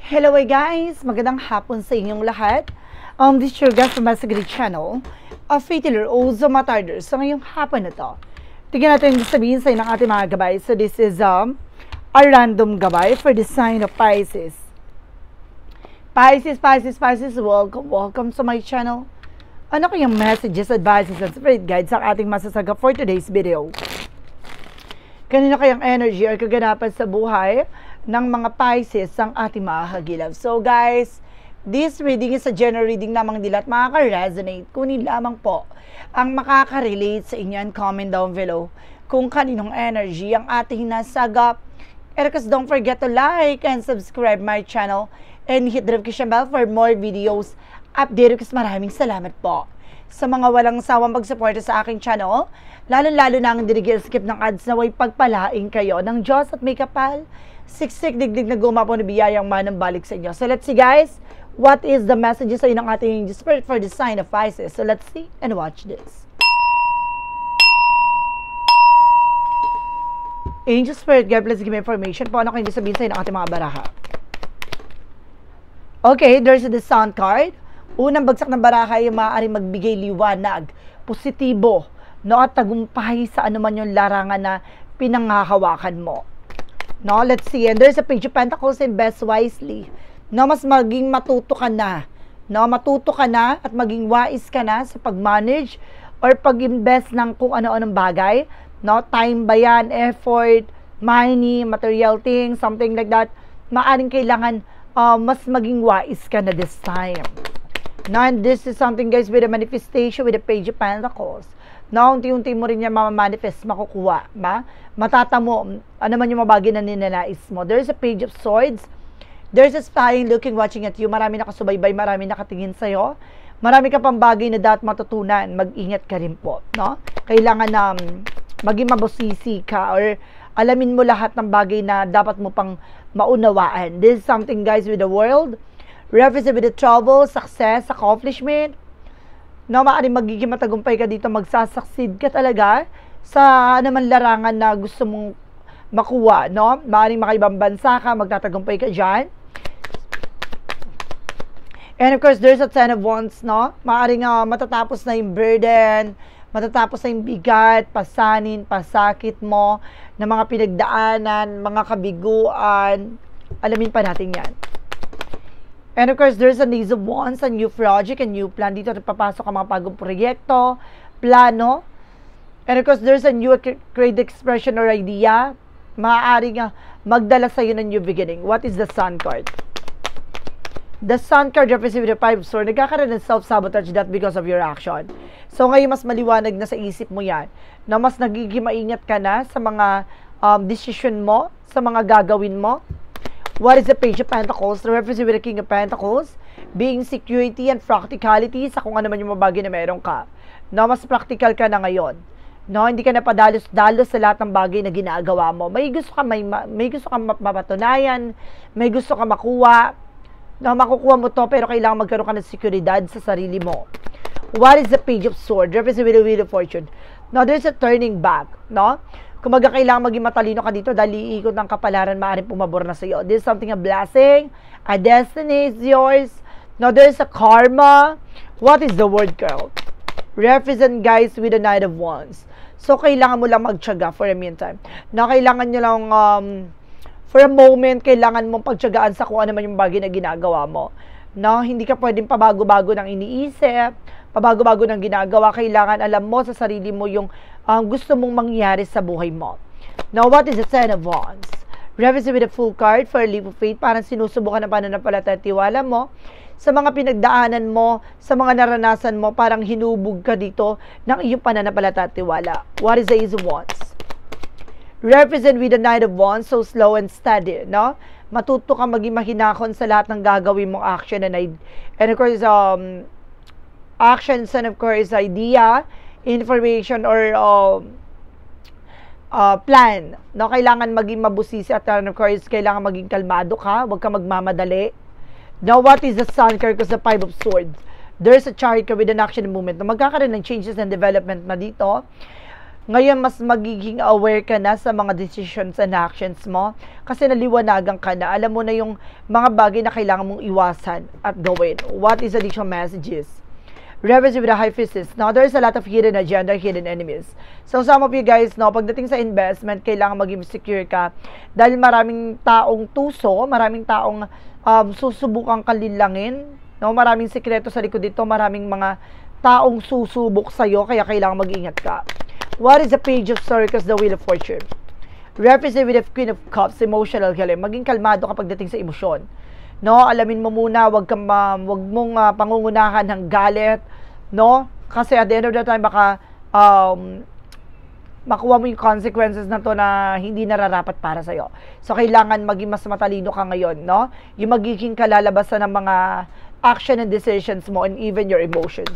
Hello guys! Magandang hapon sa inyong lahat. This is your guest from Masagrid Channel, a Faith Healer o Zomatarder. So ngayong hapon na to, tignan natin yung sabihin sa ng ating mga gabay. So this is a random gabay for the sign of Pisces. Pisces, welcome to my channel. Ano kayang messages, advices, and spirit guides ang ating masasaga for today's video? Kanina kayang energy or kaganapan sa buhay ng mga Pisces ang ating mahagilap. So guys, this reading is a general reading lamang nila at makaka-resonate. Kunin lamang po ang makaka-relate sa inyo and comment down below kung kaninong energy ang ating nasagap. And because don't forget to like and subscribe my channel and hit the notification bell for more videos. Update kasi maraming salamat po sa mga walang sawang pagsuporta sa aking channel. Lalo-lalo na ang skip ng ads na way pagpalaing kayo ng Diyos at may kapal. Siksik digdig na gumapo na biyayang manang balik sa inyo. So let's see guys, what is the messages sa ng ating spirit for the sign of Pisces. So let's see and watch this. Angel Spirit Guide, please give me information po ano kayo sabihin sa ng ating mga baraha. Okay, there's the Sun card. Unang bagsak ng baraha ay maaaring magbigay liwanag, positibo, no, at tagumpay sa anuman yung larangan na pinanghahawakan mo. No, let's see. And there's a Page of Pentacles, invest wisely. No, mas maging matuto ka na. No, matuto ka na at maging wise ka na sa pag-manage or pag-invest ng kung ano-anong bagay. No, time ba yan, effort, money, material things, something like that. Maaring kailangan mas maging wise ka na this time. No, and this is something guys with a manifestation with a Page of Pentacles. No, unti-unti mo rin yan mamamanifest, makukuha, ba? Matatamo, ano man yung mabagi na ninanais mo. There's a Page of Swords. There's a spying, looking, watching at you. Marami nakasubaybay, marami nakatingin sa'yo. Marami ka pang bagay na dapat matutunan. Mag-ingat ka rin po, no? Kailangan na maging mabusisi ka or alamin mo lahat ng bagay na dapat mo pang maunawaan. This is something guys with the world. Represent with the trouble, success, accomplishment. No, maaaring magiging matagumpay ka dito, magsasucceed ka talaga sa naman larangan na gusto mong makuha, no? Maaaring makaibang bansa ka, magtatagumpay ka dyan. And of course, there's a Ten of Wands, no? Maaaring matatapos na yung burden, matatapos na yung bigat, pasanin, pasakit mo, na mga pinagdaanan, mga kabiguan. Alamin pa natin yan. And of course, there's a Ace of Wands, a new project, a new plan. Dito papasok ang mga bagong proyekto, plano. And of course, there's a new creative expression or idea. Maaaring magdala sa'yo ng new beginning. What is the Sun card? The Sun card represents the Five of Swords. Nagkakaroon ng self-sabotage that because of your action. So ngayon, mas maliwanag na sa isip mo yan. Na mas nagiging maingat ka na sa mga decision mo, sa mga gagawin mo. What is the Page of Pentacles? The reference with the King of Pentacles, being security and practicality sa kung ano man yung mabagi na meron ka. No, mas practical ka na ngayon. No, hindi ka na padalos-dalos sa lahat ng bagay na ginagawa mo. May gusto ka mapatunayan, may gusto ka makuha. No, makukuha mo to pero kailangan magkaroon ka ng seguridad sa sarili mo. What is the Page of Swords? Reference with the Wheel of Fortune. No, there's a turning back, no? Kumaga kailangan maging matalino ka dito dahil iikot ng kapalaran maaaring pumabor na sa iyo. This is something a blessing, a destiny is yours. Now there's a karma. What is the word, girl? Represent guys with the Knight of Wands. So kailangan mo lang magtiyaga for a meantime. Na kailangan nyo lang for a moment kailangan mong pagtiyagaan sa kung ano man yung bagay na ginagawa mo. No, hindi ka pwedeng pabago-bago ng iniisip, pabago-bago ng ginagawa. Kailangan alam mo sa sarili mo yung gusto mong mangyari sa buhay mo. Now, what is the Ten of Wands? Represent with a full card for a leap of faith. Parang sinusubukan na pananampalataya at tiwala mo sa mga pinagdaanan mo, sa mga naranasan mo. Parang hinubog ka dito ng iyong pananampalataya at tiwala. What is the Ace of Wands? Represent with the Knight of Wands, so slow and steady, no? Matuto ka maging mahinakon sa lahat ng gagawin mong action and of course, actions and of course, idea, information or plan. No, kailangan maging mabusisi at of course, kailangan maging kalmado ka, huwag ka magmamadali. Now, what is the Sun card? Because the Five of Swords. There's a chart ka with an action and movement. No, magkakaroon ng changes and development na dito. Ngayon, mas magiging aware ka na sa mga decisions and actions mo kasi naliwanagan ka na. Alam mo na yung mga bagay na kailangan mong iwasan at gawin. What is additional messages? Reverse with the High Priestess. Now, there's a lot of hidden agenda, hidden enemies. So, some of you guys, no, pagdating sa investment, kailangan maging secure ka dahil maraming taong tuso, maraming taong susubukang kalilangin, no, maraming sikreto sa likod dito, maraming mga taong susubok sa'yo, kaya kailangan mag-ingat ka. What is the Page of Circles, the Wheel of Fortune? Represent with the Queen of Cups, emotional healing. Maging kalmado kapag dating sa emosyon. No, alamin mo muna, wag mong pangungunahan ng galit, no? Kasi at the end of the time baka makuha mo yung consequences na to na hindi nararapat para sa iyo. So kailangan maging mas matalino ka ngayon, no? Yung magiging kalalabasan ng mga action and decisions mo and even your emotions.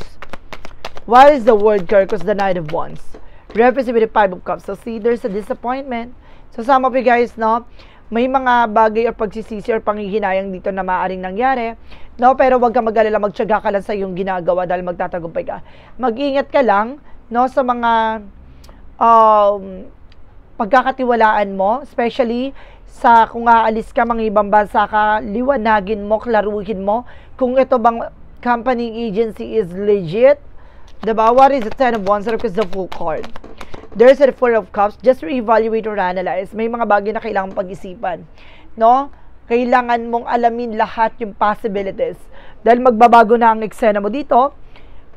What is the word card? Because the Knight of Wands. Represent with the Five of Cups. So see, there's a disappointment. So some of you guys, no, may mga bagay or pagsisisi or panghihinayang dito na maaaring nangyari, no, pero wag ka mag-alala, magtiyaga ka lang sa iyong ginagawa dahil magtatagumpay ka. Mag-ingat ka lang, no, sa mga pagkakatiwalaan mo, especially sa kung aalis ka, mga ibang bansa ka, liwanagin mo, klaruhin mo kung ito bang company agency is legit. Diba? What is the Ten of Wands? Because the Full card. There's a Four of Cups. Just re-evaluate or analyze. May mga bagay na kailangan pag-isipan. No? Kailangan mong alamin lahat yung possibilities. Dahil magbabago na ang eksena mo dito,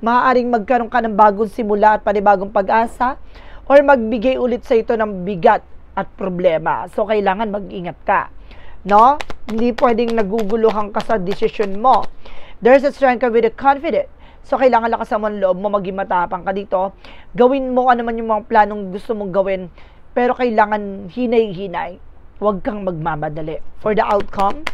maaaring magkaroon ka ng bagong simula at panibagong pag-asa or magbigay ulit sa ito ng bigat at problema. So, kailangan mag-ingat ka. No? Hindi pwedeng naguguluhan ka sa decision mo. There's a strength with a confident. So, kailangan lakasan mo ang loob mo, maging matapang ka dito. Gawin mo ano man yung mga planong gusto mong gawin, pero kailangan hinay-hinay. Huwag kang magmamadali. For the outcome,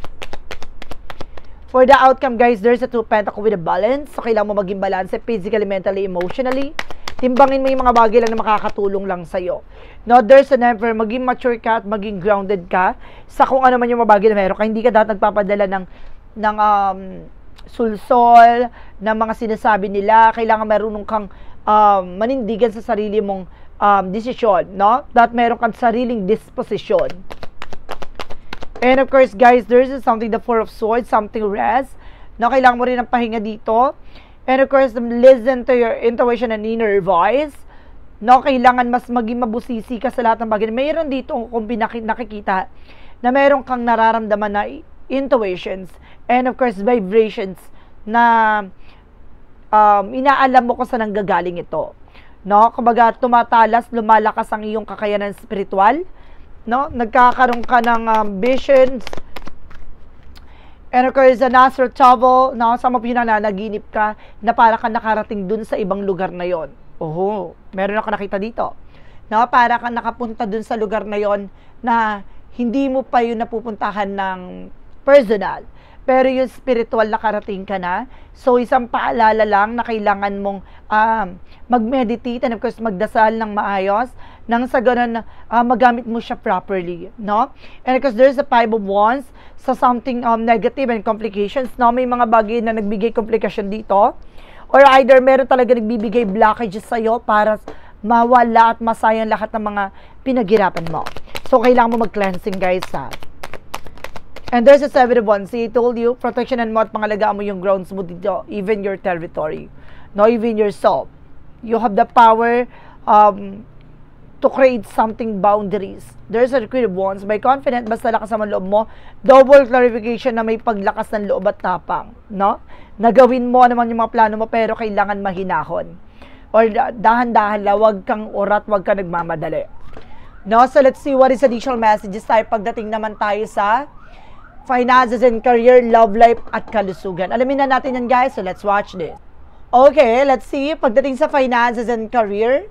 guys, there's a Two of Pentacles with a balance. So, kailangan mo maging balance physically, mentally, emotionally. Timbangin mo yung mga bagay lang na makakatulong lang sa'yo. No, there's an Emperor, maging mature ka at maging grounded ka sa kung ano man yung mga bagay na meron ka. Hindi ka dapat nagpapadala ng sulsol, na mga sinasabi nila. Kailangan marunong kang manindigan sa sarili mong desisyon, no? That meron kang sariling disposition. And of course, guys, there's something, the Four of Swords, something rest. No, kailangan mo rin ng pahinga dito. And of course, listen to your intuition and inner voice. No, kailangan mas maging mabusisi ka sa lahat ng bagay. Mayroon dito kung nakikita na mayroon kang nararamdaman na intuitions and of course vibrations na inaalam mo kung saan nanggagaling ito, no? Kumbaga tumatalas, lumalakas ang iyong kakayanan spiritual, no? Nagkakaroon ka ng visions and of course an astral travel, no? Some of you na nanaginip ka na para ka nakarating dun sa ibang lugar na yon. Oho, meron ako nakita dito, no? Para ka nakapunta dun sa lugar na yon na hindi mo pa yun napupuntahan ng personal, pero yung spiritual nakarating ka na. So, isang paalala lang na kailangan mong mag-meditate and of course magdasal ng maayos nang sa ganun magamit mo siya properly, no? And of course, there's a Five of Wands sa something negative and complications, no? May mga bagay na nagbigay komplikasyon dito or either meron talaga nagbibigay blockages sa'yo para mawala at masayang lahat ng mga pinaghirapan mo. So, kailangan mo mag-cleansing, guys, ha? And there's a Seven of Wands. See, I told you, protectionan mo at pangalagaan mo yung grounds mo dito, even your territory, no, even yourself. You have the power to create something boundaries. There's a Queen of Wands. May confident, basta lakas ang loob mo. Double clarification na may paglakas ng loob at tapang, no? Nagawin mo naman yung mga plano mo, pero kailangan mahinahon. Or dahan-dahan lang, wag kang urat, wag kang nagmamadali. No? So, let's see what is additional messages tayo pagdating naman tayo sa finances and career, love life, at kalusugan. Alamin na natin yan, guys. So, let's watch this. Okay, let's see. Pagdating sa finances and career.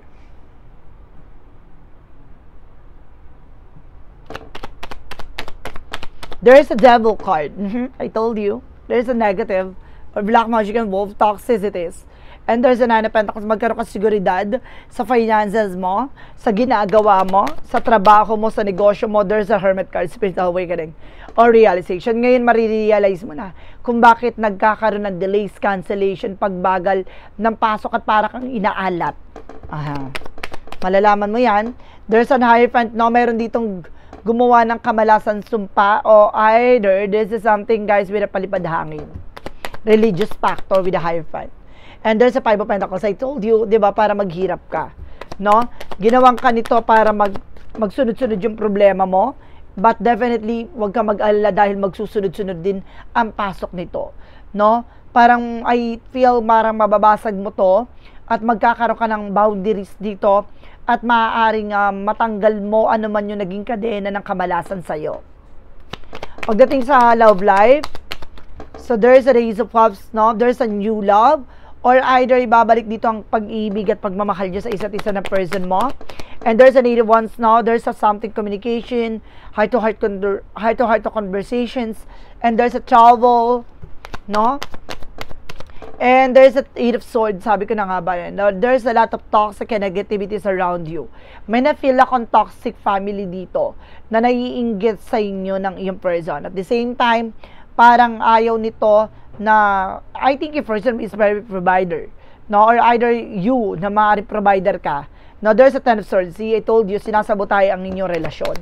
There is a devil card. I told you. There is a negative or black magic and wolf toxicities. And there's a Nine of Pentacles. Magkaroon ka seguridad sa finances mo, sa ginagawa mo, sa trabaho mo, sa negosyo mo. There's a Hermit card, spiritual awakening or realization. Ngayon, marirealize mo na kung bakit nagkakaroon ng delays, cancellation, pagbagal ng pasok at para kang inaalat. Aha. Malalaman mo yan. There's an Hierophant, no? Meron ditong gumawa ng kamalasan sumpa o either this is something, guys, with a palipad hangin. Religious factor with a Hierophant. And there's a Five of Pentacles. I told you, di ba, para maghirap ka. No? Ginawang ka nito para magsunod-sunod yung problema mo. But definitely, huwag ka mag-alala dahil magsusunod-sunod din ang pasok nito. No? Parang I feel marang mababasag mo to at magkakaroon ka ng boundaries dito at maaaring matanggal mo ano man yung naging kadena ng kamalasan sa'yo. Pagdating sa love life, so there's a Ace of Cups, no? There's a new love, or either ibabalik dito ang pag-ibig at pagmamahal nyo sa isa't isa na person mo. And there's a Eight of Wands, no? There's a something communication, heart-to-heart conversations, and there's a travel, no? And there's a Eight of Swords, sabi ko na nga ba yan. There's a lot of toxic and negativities around you. May na-feel akong toxic family dito na naiinggit sa inyo ng iyong person. At the same time, parang ayaw nito na, I think if person is very provider, no? Or either you, na maaaring provider ka. No, there's a Ten of Swords. See, I told you, sinasabotay ang inyong relasyon.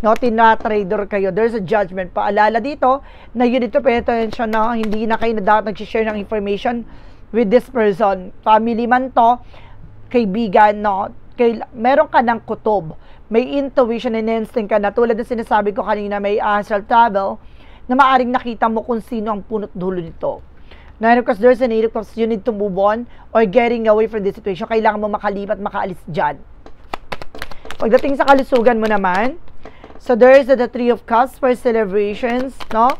No, tinatrader kayo. There's a judgment. Paalala dito na you need to pay attention na hindi na kayo na dapat nag-share ng information with this person. Family man to, kaibigan, no? Meron ka ng kutob. May intuition and instinct ka na. Tulad ng sinasabi ko kanina, may astral travel na maaring nakita mo kung sino ang punot dulo nito. Now, of course, there's an Eight of Cups. You need to move on or getting away from this situation. Kailangan mo makalipat, makaalis dyan. Pagdating sa kalusugan mo naman, so there's the Three of Cups for celebrations, no?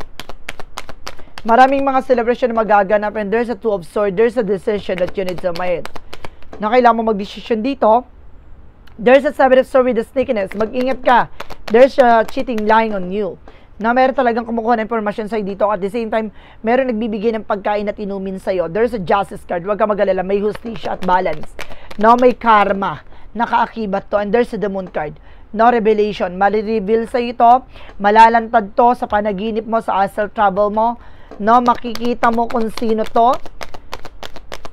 Maraming mga celebration na magaganap, and there's a Two of Swords. There's a decision that you need to make. Na kailangan mo mag-decision dito. There's a Seven of Swords with the sneakiness. Mag-ingat ka. There's a cheating lying on you. Na meron talagang kumukuha ng informasyon sa'yo dito. At the same time, meron nagbibigay ng pagkain at inumin sa'yo. There's a Justice card. Huwag ka mag-alala. May hustisya at balance. No, may karma. Nakaakibat to. And there's the Moon card. No, revelation. Mali-reveal sa ito. Malalantad to sa panaginip mo, sa astral travel mo. No, makikita mo kung sino to.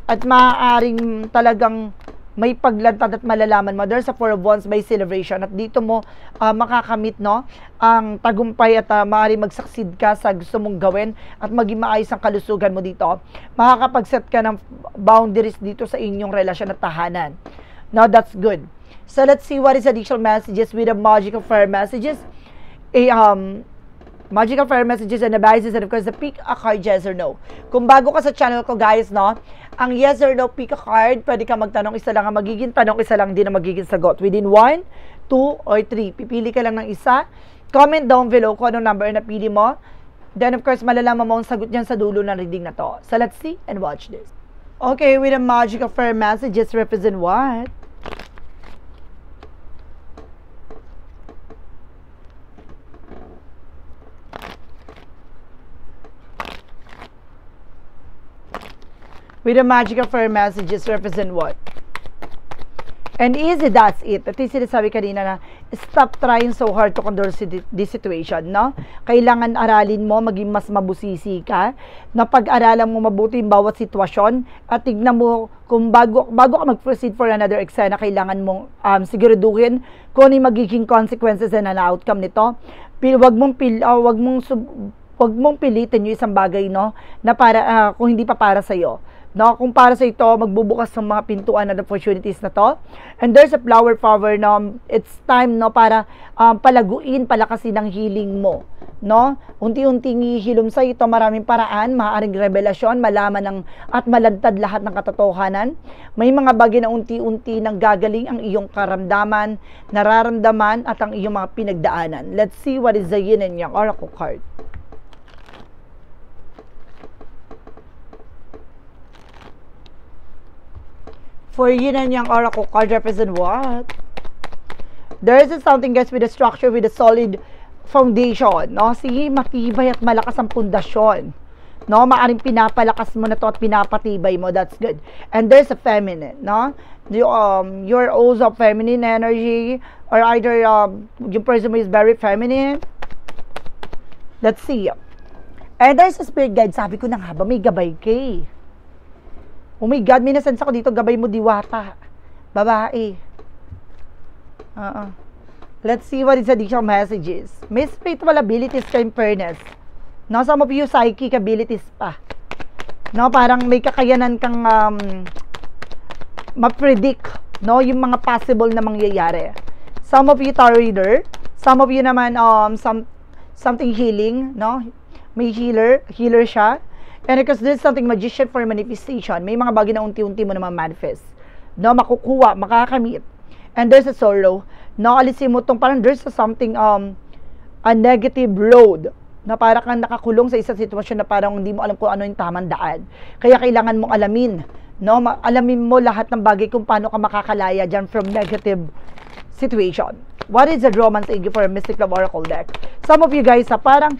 At maaaring talagang may paglantad at malalaman mo. There's a Four of Wands, may celebration. At dito mo makakamit, no, ang tagumpay at maaaring mag-succeed ka sa gusto mong gawin at maging maayos ang kalusugan mo dito. Makakapag-set ka ng boundaries dito sa inyong relasyon at tahanan. Now, that's good. So, let's see what is additional messages with the Magical Fire messages. Magical Fire messages and advices, and of course, the pick a card, yes or no. Kung bago ka sa channel ko, guys, no, ang yes or no pick a card, pwede ka magtanong, isa lang ang magiging tanong, isa lang din ang magiging sagot. Within 1, 2, or 3. Pipili ka lang ng isa. Comment down below kung anong number na pili mo. Then, of course, malalaman mo ang sagot niyan sa dulo ng reading na to. So, let's see and watch this. Okay, with the Magical Fire messages represent what? With the Magical Fire messages represent what? And easy, that's it. At yung sinasabi kanina na, stop trying so hard to control this situation, no? Kailangan aralin mo, maging mas mabusisi ka, na pag-aralan mo mabuti yung bawat sitwasyon, at tignan mo, kung bago ka mag-proceed for another exam, kailangan mong siguraduhin kung ano yung magiging consequences and an outcome nito. Wag mong pilitin yung isang bagay, no? Na para, kung hindi pa para sa'yo. No, kung para sa ito, magbubukas ng mga pintuan at opportunities na to. And there's a flower power, no? It's time, no, para palaguin, palakasin ang healing mo. No? Unti-unting ihilom sa ito, maraming paraan, maaaring revelasyon, malaman at malantad lahat ng katotohanan. May mga bagay na unti-unti nang gagaling ang iyong karamdaman, nararamdaman, at ang iyong mga pinagdaanan. Let's see what is the yin and yang oracle card. For yin and yang oracle card represent what? There is something, guys, with a structure, with a solid foundation, no? Sige, matibay at malakas ang pundasyon, no? Maaring pinapalakas mo na to at pinapatibay mo. That's good. And there's a feminine, no? You're also feminine energy, or either yung person mo is very feminine. Let's see. And there's a spirit guide. Sabi ko na nga ba, may gabay kay. Oh my God, may nasense ako dito, gabay mo diwata. Babae. Let's see what is additional messages. May spiritual abilities ka in fairness. No, some of you psychic abilities pa. No, parang may kakayanan kang ma-predict, no, yung mga possible na mangyayari. Some of you tarot reader, some of you naman something healing, no? May healer siya. And because there's something magician for manifestation, may mga bagay na unti-unti mo naman manifest. No, makukuha, makakamit. And there's a sorrow. No, alisin mo tong parang there's something a negative road na parang kang nakakulong sa isang sitwasyon na parang hindi mo alam kung ano yung tamang daan. Kaya kailangan mong alamin, no? Alamin mo lahat ng bagay kung paano ka makakalaya dyan from negative situation. What is the romance angel for a Mystic Love Oracle deck? Some of you guys, parang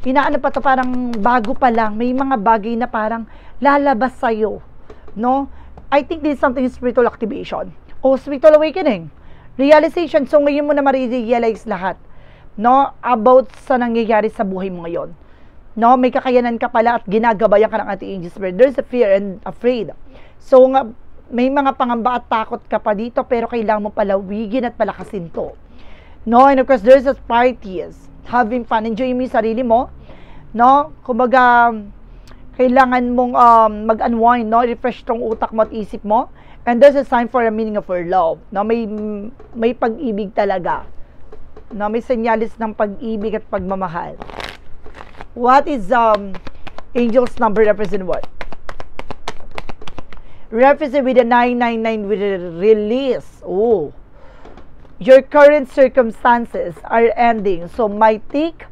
inaano pa to, parang bago pa lang, may mga bagay na parang lalabas sa'yo, no? I think this is something spiritual activation o spiritual awakening, realization. So ngayon mo na ma-realize lahat, no, about sa nangyayari sa buhay mo ngayon. No, may kakayanan ka pala at ginagabayan ka ng anti-angel spirit. There's a fear and afraid. So nga, may mga pangamba at takot ka pa dito, pero kailangan mo palawigin at palakasin to. No, and of course, there's a parties, having fun, enjoy mo yung sarili mo, no, kumbaga, kailangan mong mag-unwind, no, refresh tong utak mo at isip mo, and there's a sign for a meaning of your love, no, may pag-ibig talaga, no, may senyalis ng pag-ibig at pagmamahal. What is angel's number represent what? Represent with a 999 with a release. Oh, your current circumstances are ending, so might take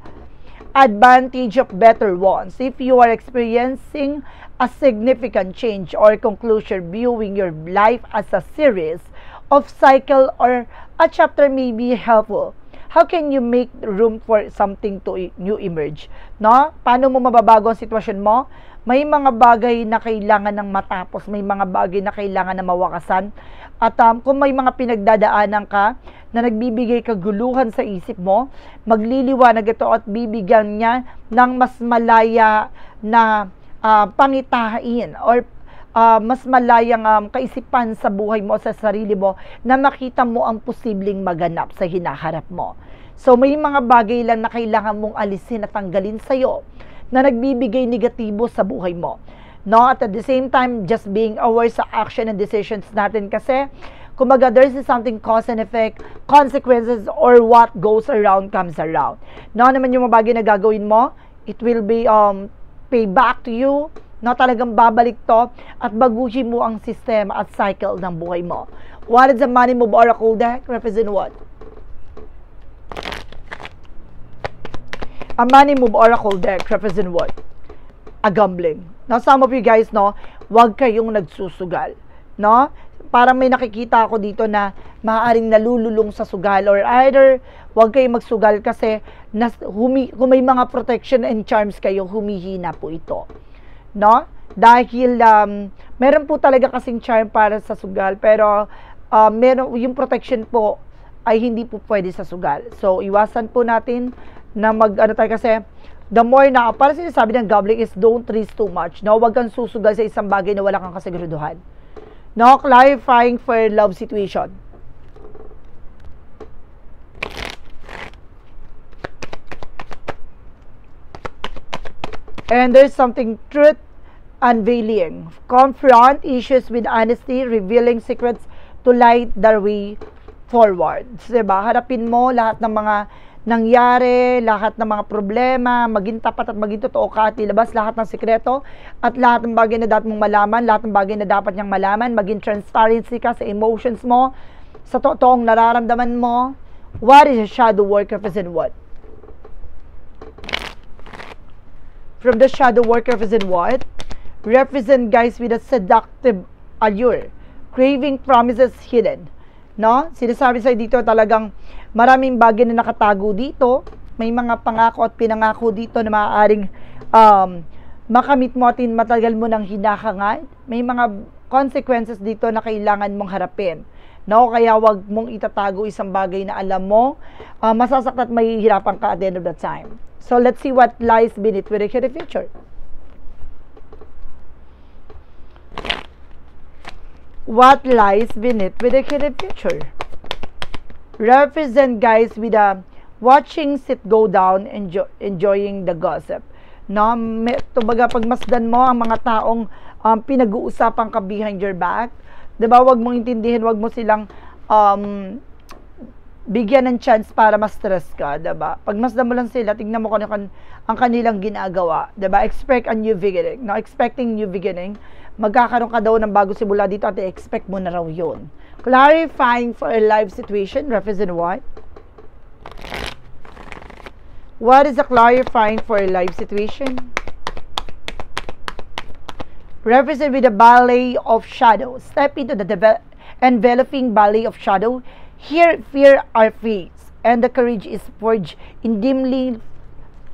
advantage of better ones. If you are experiencing a significant change or conclusion, viewing your life as a series of cycle or a chapter may be helpful. How can you make room for something to new emerge? No? Paano mo mababago ang sitwasyon mo? May mga bagay na kailangan ng matapos, may mga bagay na kailangan na mawakasan. At kung may mga pinagdadaanan ka na nagbibigay kaguluhan sa isip mo, magliliwanag ito at bibigyan niya ng mas malaya na pangitain or mas malayang kaisipan sa buhay mo, sa sarili mo, na makita mo ang posibleng maganap sa hinaharap mo. So may mga bagay lang na kailangan mong alisin at tanggalin sa'yo na nagbibigay negatibo sa buhay mo. No, at the same time, just being aware sa action and decisions natin kasi, kumbaga, there's something cause and effect, consequences, or what goes around comes around. No, naman yung mga bagay na gagawin mo, it will be pay back to you. No, talagang babalik to at baguhin mo ang sistema at cycle ng buhay mo. What is the Money Move Oracle deck? Represent what? A Money Move Oracle deck represent what? A gambling. Now, some of you guys, no, wag kayong nagsusugal. No? Parang may nakikita ako dito na maaaring nalululong sa sugal, or either wag kayong magsugal kasi kung may mga protection and charms kayo, humihina po ito. No? Dahil meron po talaga kasing charm para sa sugal, pero meron yung protection po ay hindi po pwede sa sugal. So iwasan po natin na tayo kasi the more na, para sinasabi ng gambling is don't risk too much. No, wag kang susugal sa isang bagay na wala kang kasiguraduhan. No, clarifying for love situation. And there's something truth unveiling. Confront issues with honesty, revealing secrets to light the way forward. Diba? Harapin mo lahat ng mga nangyari, lahat ng mga problema, maging tapat at maging totoo ka at ilabas lahat ng sikreto at lahat ng bagay na dapat mong malaman, lahat ng bagay na dapat niyang malaman, maging transparency ka sa emotions mo, sa totoong nararamdaman mo. What is a shadow work represent what? From the shadow work represent what? Represent, guys, with a seductive allure, craving promises hidden. No? Sinasabi sa'yo dito talagang maraming bagay na nakatago dito. May mga pangako at pinangako dito na maaaring makamit mo at matagal mo nang hinahangad. May mga consequences dito na kailangan mong harapin. No? Kaya wag mong itatago isang bagay na alam mo masasaktan at mahihirapan ka at the end of the time. So let's see what lies beneath with the future. What lies beneath with the future? represent guys with watching sit go down, enjoying the gossip. No, kumbaga pagmasdan mo ang mga taong pinag-uusapan ka behind your back. 'Di ba? Wag mong intindihin, wag mo silang bigyan ng chance para ma-stress ka, 'di ba? Pagmasdan mo lang sila, tingnan mo kung ang kanilang ginagawa, 'di ba? Expect a new beginning. No, expecting new beginning. Magkakaroon ka daw ng bago simula dito at expect mo na raw 'yon. Clarifying for a life situation, represent what? What is the clarifying for a life situation? Represent with the ballet of shadow. Step into the enveloping ballet of shadow. Here, fear are face, and the courage is forged in dimly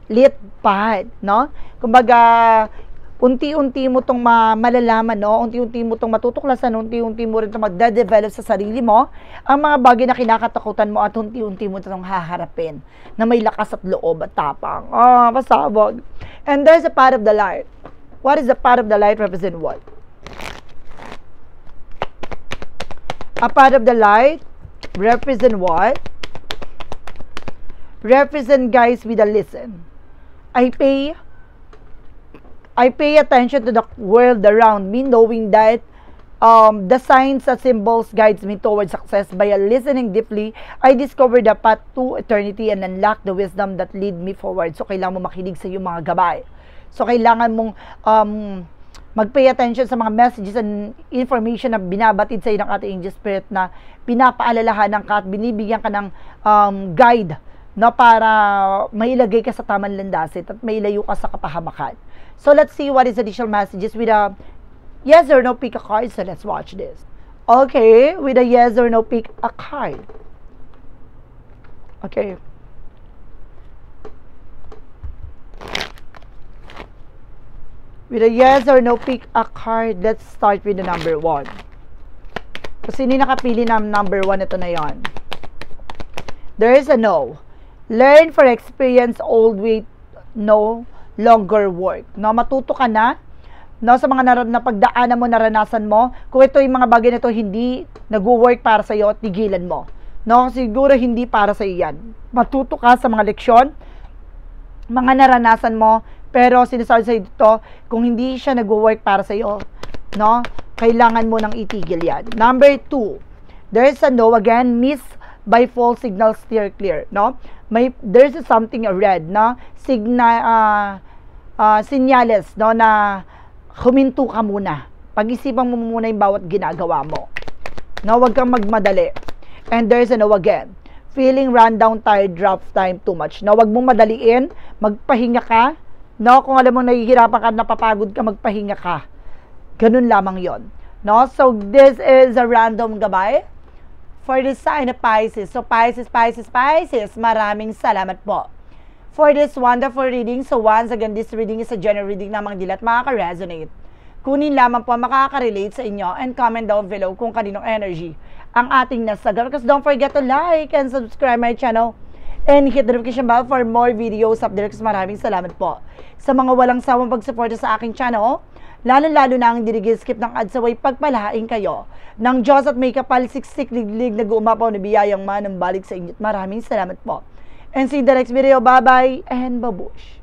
lit path, no? Kumbaga, unti-unti mo itong malalaman, no? Unti-unti mo itong matutuklasan, unti-unti mo rin itong magde-develop sa sarili mo, ang mga bagay na kinakatakutan mo at unti-unti mo itong haharapin na may lakas at loob at tapang. Pasabog. And there's a path of the light. What is the path of the light represent what? A path of the light represent what? Represent guys with a listen. I pay attention to the world around me, knowing that the signs and symbols guides me towards success. By listening deeply, I discover the path to eternity and unlock the wisdom that lead me forward. So, kailangan mo makinig sa iyong mga gabay. So, kailangan mong mag-pay attention sa mga messages and information na binabatid sa iyo ng ating angel spirit na pinapaalalahanan ka at binibigyan ka ng guide na para mailagay ka sa tamang landasin at mailayo ka sa kapahamakan. So, let's see what is additional messages with a yes or no pick a card. So, let's watch this. Okay, with a yes or no pick a card. Okay. With a yes or no pick a card, let's start with the number 1. Kasi hindi nakapili ng number 1, ito na yon. There is a no. Learn for experience, old way no longer work. No, matuto ka na, no, sa mga napagdaanan mo, naranasan mo. Kung ito yung mga bagay na ito hindi nag-work para sa iyo, tigilan mo. No, siguro hindi para sa iyo yan. Matuto ka sa mga leksyon, mga naranasan mo, pero sinasabi sa dito, kung hindi siya nag-work para sa iyo, no, kailangan mo nang itigil yan. Number 2, there is a no again, miss by false signal, steer clear, no? There's something red, no? Sinyales, no, na huminto ka muna. Pag-isipan mo muna yung bawat ginagawa mo. No, wag kang magmadali. And there's a no again. Feeling run down, tired, drop time too much. No, wag mong madaliin, magpahinga ka. No, kung alam mo nahihirapan ka, napapagod ka, magpahinga ka. Ganun lamang yon. No, so this is a random gabay for the sign of Pisces. So Pisces, maraming salamat po for this wonderful reading. So once again, this reading is a general reading na mga dilat makaka-resonate. Kunin lamang po makaka-relate sa inyo and comment down below kung kaninong energy ang ating nasagot. Because don't forget to like and subscribe my channel and hit the notification bell for more videos updates. Maraming salamat po sa mga walang sawang pagsuporta sa aking channel. Lalo-lalo na ang skip ng ads away, pagpalain kayo ng Diyos at may kapal siksik liglig na gumapaw na biyayang manang balik sa inyo. Maraming salamat po. And see you in the next video. Bye-bye and babush.